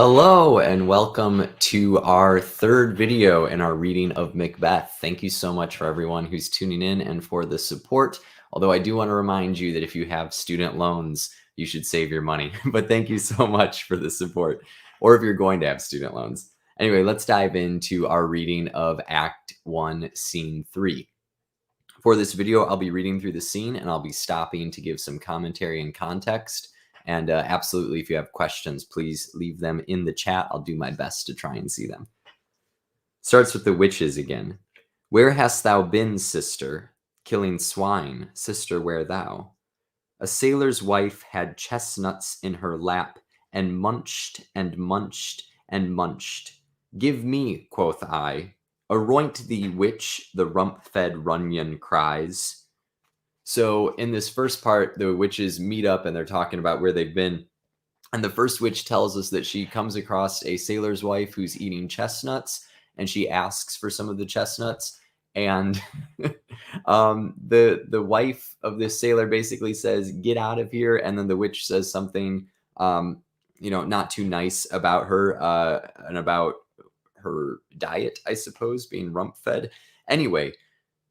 Hello and welcome to our third video in our reading of Macbeth. Thank you so much for everyone who's tuning in and for the support. Although I do want to remind you that if you have student loans, you should save your money. But thank you so much for the support, or if you're going to have student loans. Anyway, let's dive into our reading of Act 1, Scene 3. For this video, I'll be reading through the scene and I'll be stopping to give some commentary and context. And absolutely, if you have questions, please leave them in the chat. I'll do my best to try and see them. Starts with the witches again. Where hast thou been, sister? Killing swine, sister, where thou? A sailor's wife had chestnuts in her lap, and munched and munched and munched. Give me, quoth I. Aroint thee, witch, the rump-fed runyon cries. So in this first part, the witches meet up and they're talking about where they've been. And the first witch tells us that she comes across a sailor's wife who's eating chestnuts, and she asks for some of the chestnuts. And the wife of this sailor basically says, "Get out of here." And then the witch says something, not too nice about her and about her diet, I suppose, being rump fed. Anyway,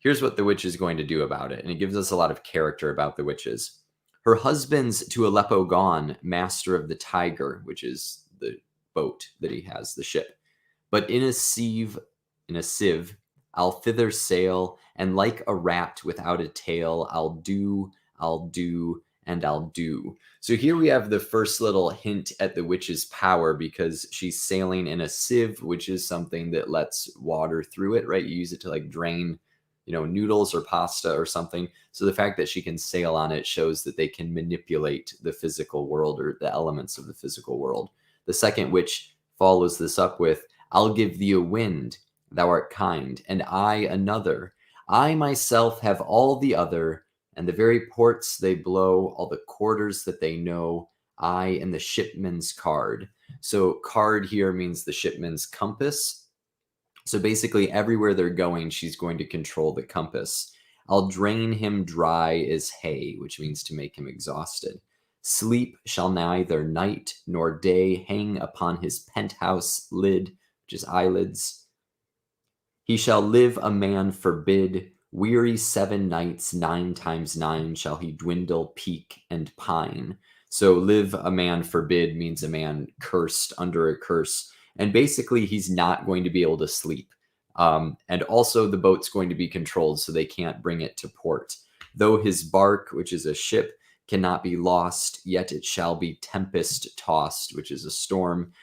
here's what the witch is going to do about it. And it gives us a lot of character about the witches. Her husband's to Aleppo gone, master of the Tiger, which is the boat that he has, the ship. But in a sieve, I'll thither sail, and like a rat without a tail, I'll do, and I'll do. So here we have the first little hint at the witch's power, because she's sailing in a sieve, which is something that lets water through it, right? You use it to like drain noodles or pasta or something. So the fact that she can sail on it shows that they can manipulate the physical world or the elements of the physical world. The second witch follows this up with, I'll give thee a wind, thou art kind, and I another. I myself have all the other, and the very ports they blow, all the quarters that they know, I and the shipman's card. So card here means the shipman's compass. So basically everywhere they're going, she's going to control the compass. I'll drain him dry as hay, which means to make him exhausted. Sleep shall neither night nor day hang upon his penthouse lid, which is eyelids. He shall live a man forbid, weary 7 nights, 9 times 9 shall he dwindle, peak, and pine. So live a man forbid means a man cursed, under a curse. And basically, he's not going to be able to sleep. And also, the boat's going to be controlled, so they can't bring it to port. Though his bark, which is a ship, cannot be lost, yet it shall be tempest-tossed, which is a storm.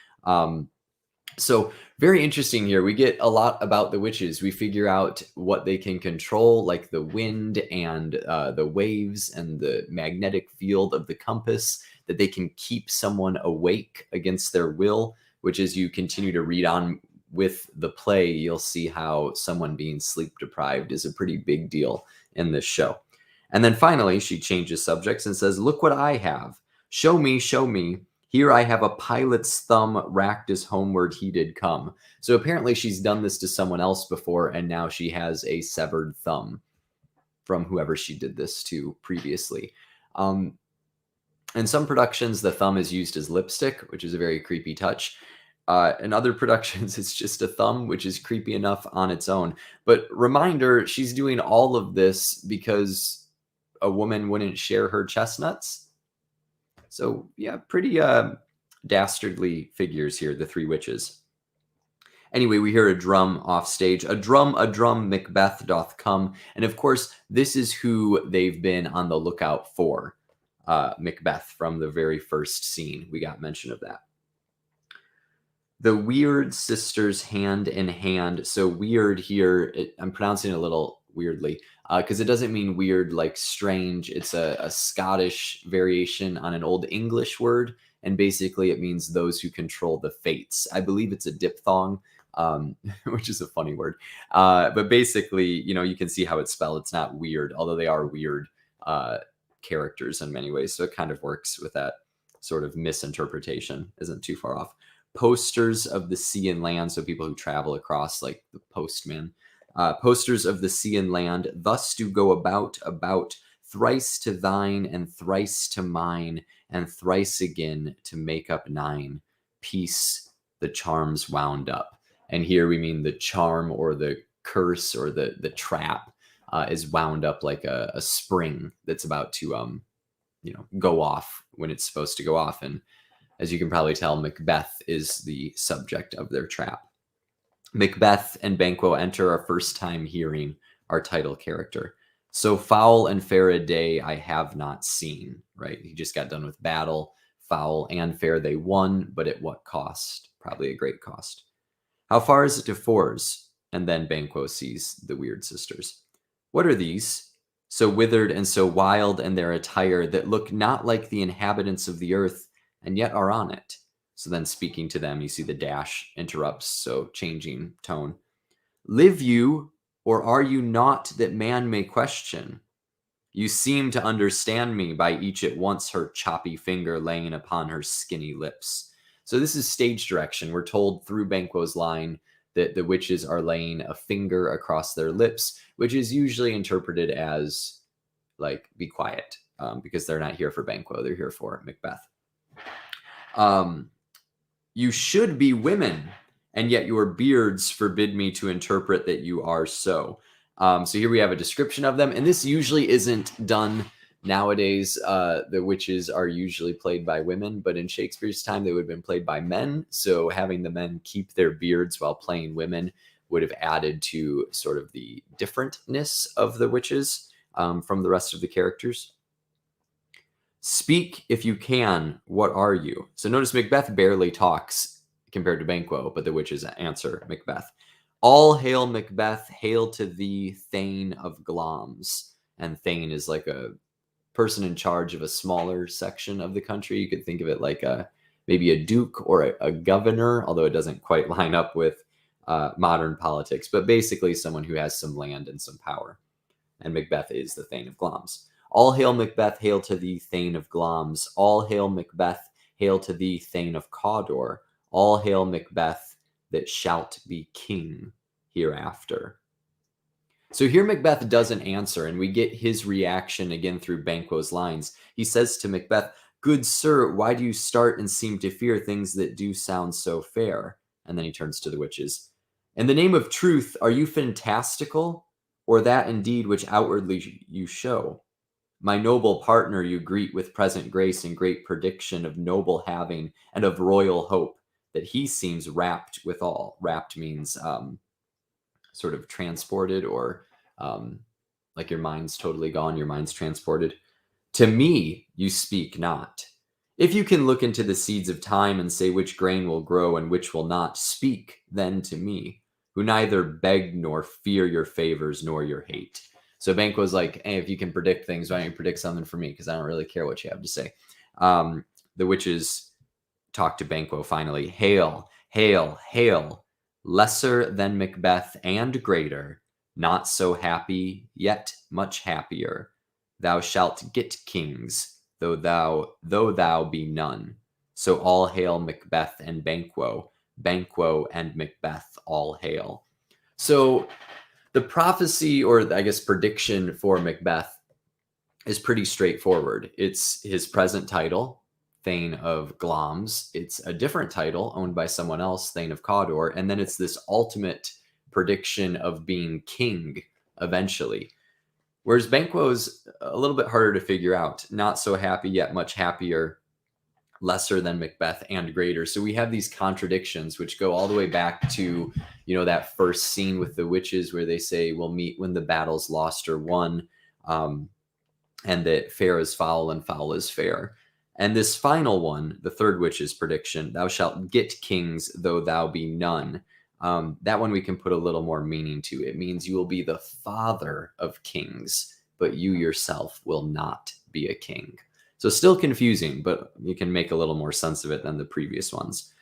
So very interesting here. We get a lot about the witches. We figure out what they can control, like the wind and the waves and the magnetic field of the compass, that they can keep someone awake against their will, which as you continue to read on with the play, you'll see how someone being sleep deprived is a pretty big deal in this show. And then finally, she changes subjects and says, look what I have. Show me, show me. Here I have a pilot's thumb racked as homeward he did come. So apparently she's done this to someone else before, and now she has a severed thumb from whoever she did this to previously. In some productions, the thumb is used as lipstick, which is a very creepy touch. In other productions, it's just a thumb, which is creepy enough on its own. But reminder, she's doing all of this because a woman wouldn't share her chestnuts. So yeah, pretty dastardly figures here, the 3 witches. Anyway, we hear a drum off stage. A drum, Macbeth doth come. And of course, this is who they've been on the lookout for. Macbeth from the very first scene. We got mention of that. The weird sisters hand in hand. So weird here, I'm pronouncing it a little weirdly because it doesn't mean weird like strange. It's a Scottish variation on an Old English word. And basically it means those who control the fates. I believe it's a diphthong, which is a funny word. But basically, you can see how it's spelled. It's not weird, although they are weird characters in many ways. So it kind of works with that sort of misinterpretation. Isn't too far off. Posters of the sea and land, so people who travel across, like the postman. Posters of the sea and land, thus do go about, thrice to thine and thrice to mine, and thrice again to make up 9. peace, the charms wound up. And here we mean the charm or the curse or the trap is wound up like a spring that's about to go off when it's supposed to go off. And as you can probably tell, Macbeth is the subject of their trap. Macbeth and Banquo enter our first time hearing our title character. So foul and fair a day I have not seen, right? He just got done with battle. Foul and fair they won, but at what cost? Probably a great cost. How far is it to Fours? And then Banquo sees the weird sisters. What are these? So withered and so wild in their attire that look not like the inhabitants of the earth, and yet are on it. So then speaking to them, you see the dash interrupts, so changing tone. Live you, or are you not that man may question? You seem to understand me by each at once her choppy finger laying upon her skinny lips. So this is stage direction. We're told through Banquo's line that the witches are laying a finger across their lips, which is usually interpreted as, like, be quiet, because they're not here for Banquo. They're here for Macbeth. You should be women, and yet your beards forbid me to interpret that you are so. So here we have a description of them, and this usually isn't done nowadays. The witches are usually played by women, but in Shakespeare's time, they would have been played by men. So having the men keep their beards while playing women would have added to sort of the differentness of the witches from the rest of the characters. Speak if you can, what are you? So notice Macbeth barely talks compared to Banquo, but the witches answer Macbeth. All hail Macbeth, hail to thee, Thane of Glamis. And Thane is like a person in charge of a smaller section of the country. You could think of it like maybe a duke or a governor, although it doesn't quite line up with modern politics, but basically someone who has some land and some power. And Macbeth is the Thane of Glamis. All hail Macbeth, hail to thee, Thane of Glamis. All hail Macbeth, hail to thee, Thane of Cawdor. All hail Macbeth, that shalt be king hereafter. So here Macbeth doesn't answer, and we get his reaction again through Banquo's lines. He says to Macbeth, good sir, why do you start and seem to fear things that do sound so fair? And then he turns to the witches. In the name of truth, are you fantastical, or that indeed which outwardly you show? My noble partner you greet with present grace and great prediction of noble having and of royal hope, that he seems rapt withal. Rapt means sort of transported, or like your mind's totally gone, your mind's transported. To me you speak not. If you can look into the seeds of time and say which grain will grow and which will not, speak then to me, who neither beg nor fear your favors nor your hate. So Banquo's like, hey, if you can predict things, why don't you predict something for me? Because I don't really care what you have to say. The witches talk to Banquo finally. Hail, hail, hail, lesser than Macbeth and greater, not so happy, yet much happier. Thou shalt get kings, though thou be none. So all hail Macbeth and Banquo, Banquo and Macbeth all hail. So the prophecy, or I guess prediction for Macbeth, is pretty straightforward. It's his present title, Thane of Glamis. It's a different title owned by someone else, Thane of Cawdor. And then it's this ultimate prediction of being king eventually. Whereas Banquo's a little bit harder to figure out. Not so happy, yet much happier, lesser than Macbeth and greater. So we have these contradictions which go all the way back to, that first scene with the witches where they say we'll meet when the battle's lost or won, and that fair is foul and foul is fair. And this final one, the third witch's prediction, thou shalt get kings though thou be none. That one we can put a little more meaning to. It means you will be the father of kings, but you yourself will not be a king. So still confusing, but you can make a little more sense of it than the previous ones.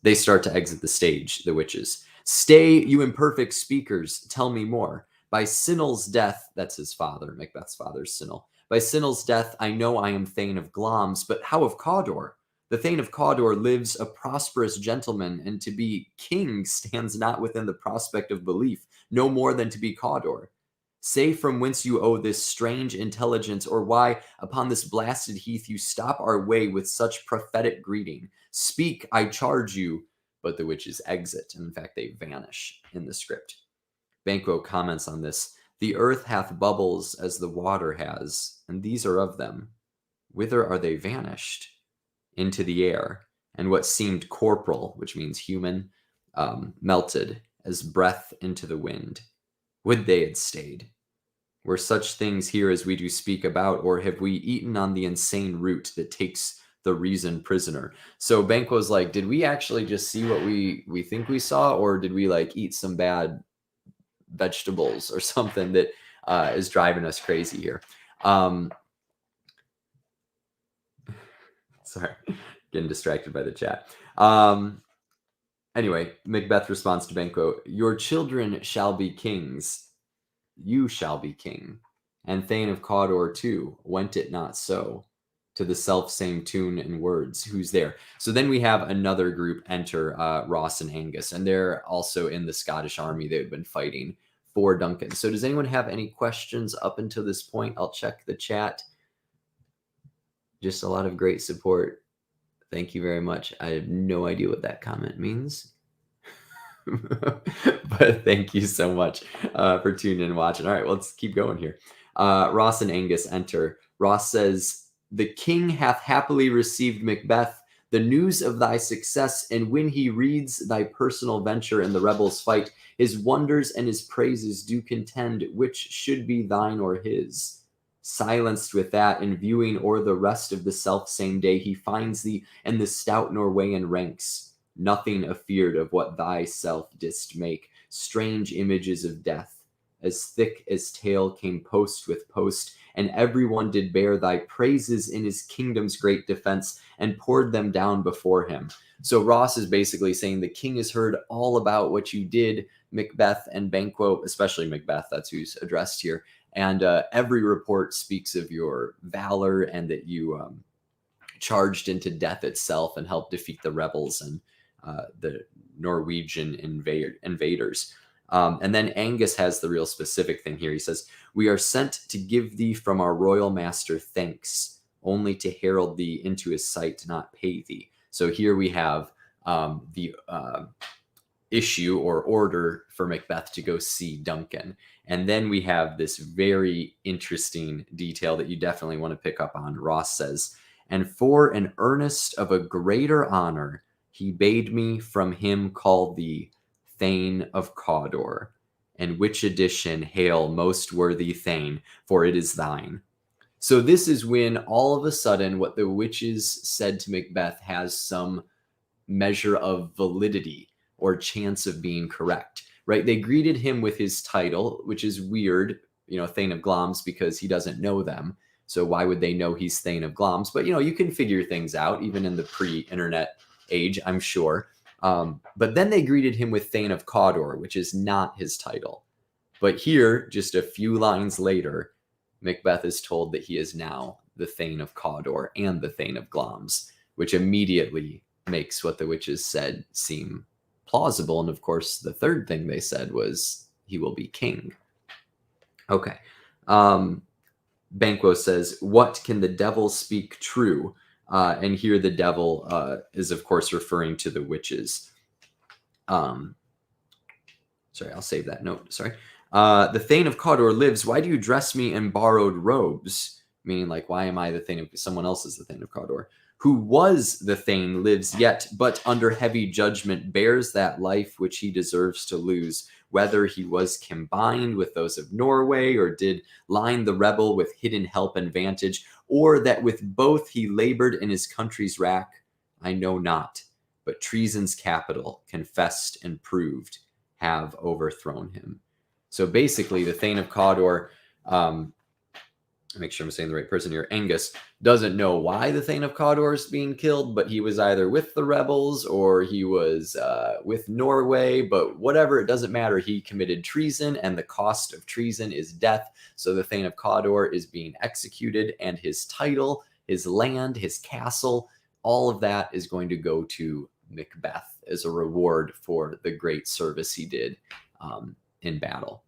They start to exit the stage, the witches. Stay, you imperfect speakers, tell me more. By Sinel's death, that's his father, Macbeth's father, Sinel. By Sinel's death, I know I am Thane of Glamis, but how of Cawdor? The Thane of Cawdor lives a prosperous gentleman, and to be king stands not within the prospect of belief, no more than to be Cawdor. Say from whence you owe this strange intelligence, or why upon this blasted heath you stop our way with such prophetic greeting. Speak, I charge you. But the witches exit, and in fact they vanish in the script. Banquo comments on this. The earth hath bubbles as the water has, and these are of them. Whither are they vanished? Into the air, and what seemed corporal, which means human, melted as breath into the wind. Would they had stayed. Were such things here as we do speak about, or have we eaten on the insane root that takes the reason prisoner? So Banquo's like, did we actually just see what we think we saw, or did we like eat some bad vegetables or something that is driving us crazy here? Sorry, getting distracted by the chat. Anyway, Macbeth responds to Banquo, your children shall be kings. You shall be king. And Thane of Cawdor too, went it not so? To the self-same tune and words. Who's there? So then we have another group enter Ross and Angus, and they're also in the Scottish army that had been fighting for Duncan. So does anyone have any questions up until this point? I'll check the chat. Just a lot of great support. Thank you very much. I have no idea what that comment means. But thank you so much for tuning in and watching. All right, well, let's keep going here. Ross and Angus enter. Ross says, the king hath happily received Macbeth, the news of thy success, and when he reads thy personal venture in the rebels' fight, his wonders and his praises do contend which should be thine or his. Silenced with that, and viewing o'er the rest of the self-same day, he finds thee and the stout Norwegian ranks, nothing afeard of what thyself didst make, strange images of death, as thick as tale came post with post, and every one did bear thy praises in his kingdom's great defense, and poured them down before him. So Ross is basically saying the king has heard all about what you did, Macbeth and Banquo, especially Macbeth, that's who's addressed here. And every report speaks of your valor and that you charged into death itself and helped defeat the rebels and the Norwegian invaders. And then Angus has the real specific thing here. He says, we are sent to give thee from our royal master thanks, only to herald thee into his sight, not pay thee. So here we have the issue or order for Macbeth to go see Duncan. And then we have this very interesting detail that you definitely want to pick up on. Ross says, and for an earnest of a greater honor, he bade me from him call thee Thane of Cawdor, and which edition hail most worthy Thane, for it is thine. So this is when all of a sudden what the witches said to Macbeth has some measure of validity or chance of being correct, right? They greeted him with his title, which is weird, Thane of Glamis, because he doesn't know them. So why would they know he's Thane of Glamis? But, you can figure things out, even in the pre-internet age, I'm sure. But then they greeted him with Thane of Cawdor, which is not his title. But here, just a few lines later, Macbeth is told that he is now the Thane of Cawdor and the Thane of Glamis, which immediately makes what the witches said seem plausible. And of course, the third thing they said was he will be king. Okay. Banquo says, what can the devil speak true? And here the devil is, of course, referring to the witches. Sorry, I'll save that note. Sorry. The Thane of Cawdor lives. Why do you dress me in borrowed robes? Meaning, like, why am I the Thane of... Someone else is the Thane of Cawdor. Who was the Thane lives yet, but under heavy judgment bears that life which he deserves to lose, whether he was combined with those of Norway, or did line the rebel with hidden help and vantage, or that with both he labored in his country's wrack, I know not, but treason's capital, confessed and proved, have overthrown him. So basically, the Thane of Cawdor, make sure I'm saying the right person here, Angus, doesn't know why the Thane of Cawdor is being killed, but he was either with the rebels or he was with Norway, but whatever, it doesn't matter. He committed treason, and the cost of treason is death. So the Thane of Cawdor is being executed, and his title, his land, his castle, all of that is going to go to Macbeth as a reward for the great service he did in battle.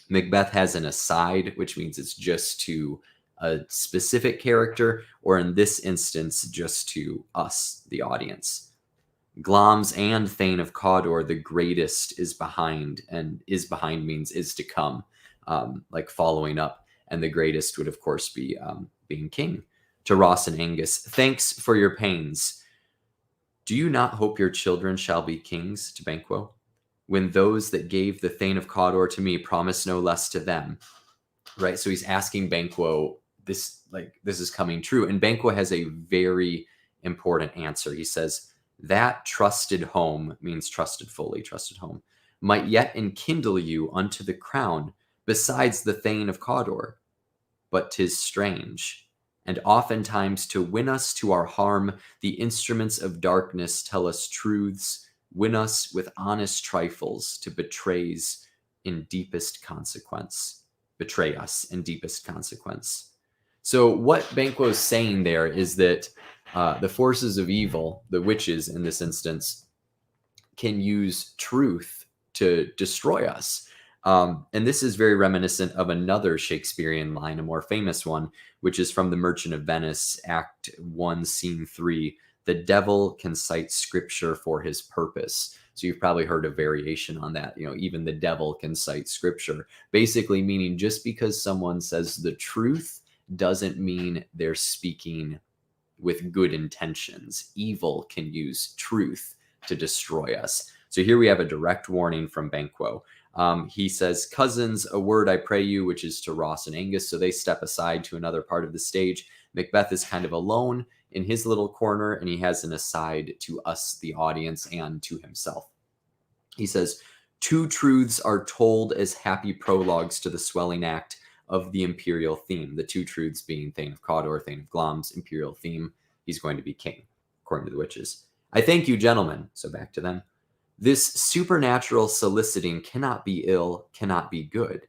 Macbeth has an aside, which means it's just to a specific character, or in this instance, just to us, the audience. Glamis and Thane of Cawdor, the greatest is behind, and is behind means is to come, like following up. And the greatest would, of course, be being king. To Ross and Angus, thanks for your pains. Do you not hope your children shall be kings? To Banquo, when those that gave the Thane of Cawdor to me promise no less to them. Right, so he's asking Banquo, this is coming true, and Banquo has a very important answer. He says, that trusted home, means trusted fully, trusted home, might yet enkindle you unto the crown, besides the Thane of Cawdor. But 'tis strange, and oftentimes to win us to our harm, the instruments of darkness tell us truths, win us with honest trifles to betrays in deepest consequence. Betray us in deepest consequence. So what Banquo is saying there is that the forces of evil, the witches in this instance, can use truth to destroy us. And this is very reminiscent of another Shakespearean line, a more famous one, which is from The Merchant of Venice, Act 1, Scene 3. The devil can cite scripture for his purpose. So you've probably heard a variation on that. Even the devil can cite scripture, basically meaning just because someone says the truth doesn't mean they're speaking with good intentions. Evil can use truth to destroy us. So here we have a direct warning from Banquo. He says, cousins, a word I pray you, which is to Ross and Angus. So they step aside to another part of the stage. Macbeth is kind of alone in his little corner, and he has an aside to us, the audience, and to himself. He says, two truths are told as happy prologues to the swelling act of the imperial theme. The two truths being Thane of Cawdor, Thane of Glamis, imperial theme. He's going to be king, according to the witches. I thank you, gentlemen. So back to them. This supernatural soliciting cannot be ill, cannot be good.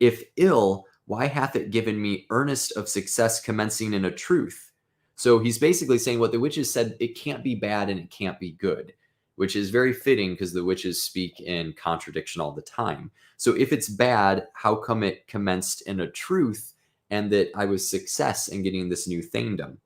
If ill, why hath it given me earnest of success commencing in a truth? So he's basically saying what the witches said, it can't be bad and it can't be good, which is very fitting because the witches speak in contradiction all the time. So if it's bad, how come it commenced in a truth and that I was success in getting this new thanedom?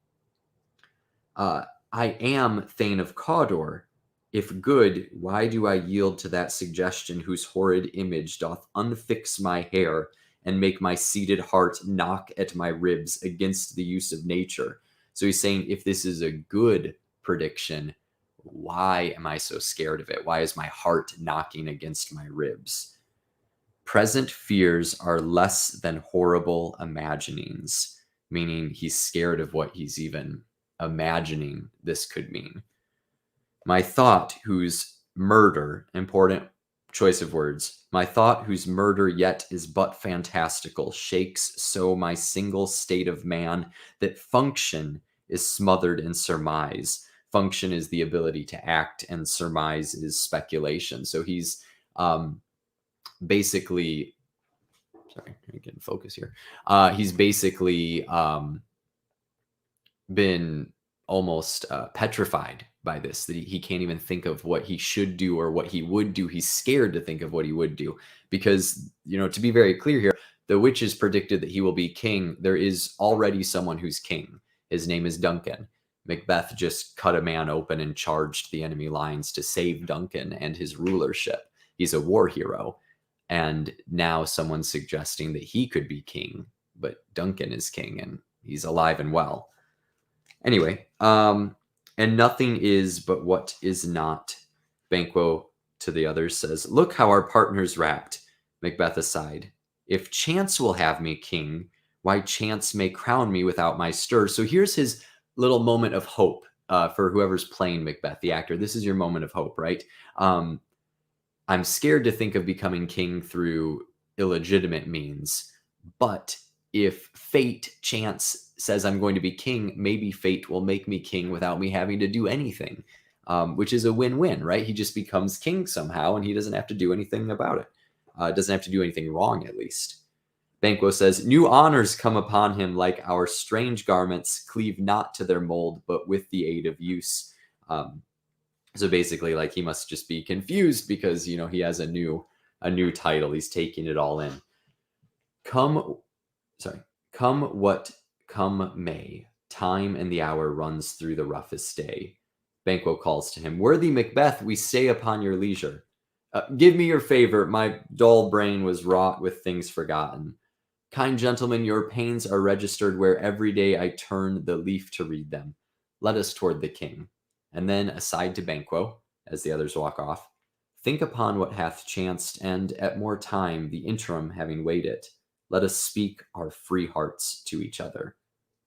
I am Thane of Cawdor. If good, why do I yield to that suggestion whose horrid image doth unfix my hair and make my seated heart knock at my ribs against the use of nature? So he's saying, if this is a good prediction, why am I so scared of it? Why is my heart knocking against my ribs? Present fears are less than horrible imaginings, meaning he's scared of what he's even imagining this could mean. My thought whose murder, important choice of words, my thought whose murder yet is but fantastical, shakes so my single state of man that function is smothered in surmise. Function is the ability to act, and surmise is speculation. So he's basically, sorry, let me get in focus here. He's basically been almost petrified by this, that he can't even think of what he should do or what he would do. He's scared to think of what he would do because, to be very clear here, the witches predicted that he will be king. There is already someone who's king. His name is Duncan. Macbeth just cut a man open and charged the enemy lines to save Duncan and his rulership. He's a war hero. And now someone's suggesting that he could be king, but Duncan is king and he's alive and well. Anyway, and nothing is but what is not. Banquo to the others says, look how our partner's wrapped. Macbeth aside, if chance will have me king, why chance may crown me without my stir. So here's his little moment of hope for whoever's playing Macbeth, the actor. This is your moment of hope, right? I'm scared to think of becoming king through illegitimate means, but if fate, chance says I'm going to be king, maybe fate will make me king without me having to do anything, which is a win-win, right? He just becomes king somehow and he doesn't have to do anything about it. Doesn't have to do anything wrong, at least. Banquo says, new honors come upon him like our strange garments, cleave not to their mold, but with the aid of use. So basically, he must just be confused because, he has a new title. He's taking it all in. Come, sorry, come what come may, time and the hour runs through the roughest day. Banquo calls to him, "Worthy Macbeth, we stay upon your leisure. Give me your favor, my dull brain was wrought with things forgotten. Kind gentlemen, your pains are registered where every day I turn the leaf to read them. Let us toward the king." And then aside to Banquo, as the others walk off, "Think upon what hath chanced, and at more time, the interim having weighed it, let us speak our free hearts to each other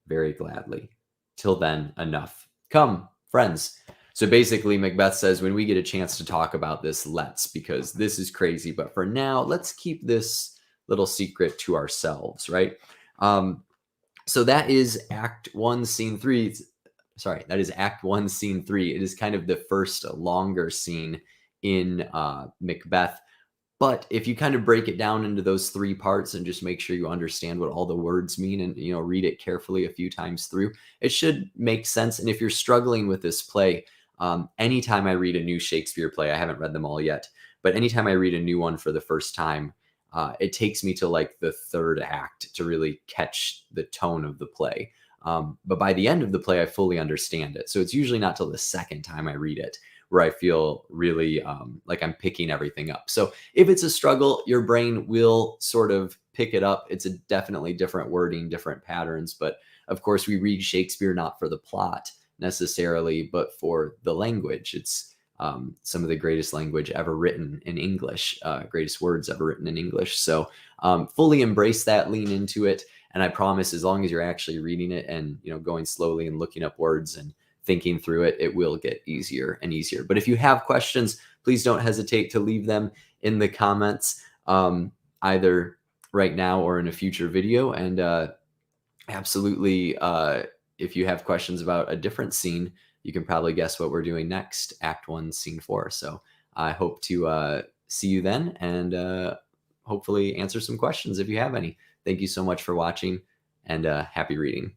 very gladly. Till then, enough. Come, friends." So basically, Macbeth says, when we get a chance to talk about this, let's, because this is crazy. But for now, let's keep this little secret to ourselves, right? So that is Act One, Scene Three. Sorry, that is Act One, Scene Three. It is kind of the first longer scene in Macbeth. But if you kind of break it down into those three parts and just make sure you understand what all the words mean and, read it carefully a few times through, it should make sense. And if you're struggling with this play, anytime I read a new Shakespeare play, I haven't read them all yet, but anytime I read a new one for the first time, it takes me to like the third act to really catch the tone of the play. But by the end of the play, I fully understand it. So it's usually not till the second time I read it where I feel really like I'm picking everything up. So if it's a struggle, your brain will sort of pick it up. It's a definitely different wording, different patterns. But of course, we read Shakespeare not for the plot necessarily, but for the language. It's some of the greatest language ever written in English, greatest words ever written in English. So fully embrace that, lean into it. And I promise, as long as you're actually reading it and going slowly and looking up words and thinking through it, it will get easier and easier. But if you have questions, please don't hesitate to leave them in the comments, either right now or in a future video. And absolutely, if you have questions about a different scene, you can probably guess what we're doing next, Act One, Scene 4. So I hope to see you then, and hopefully answer some questions if you have any. Thank you so much for watching, and happy reading.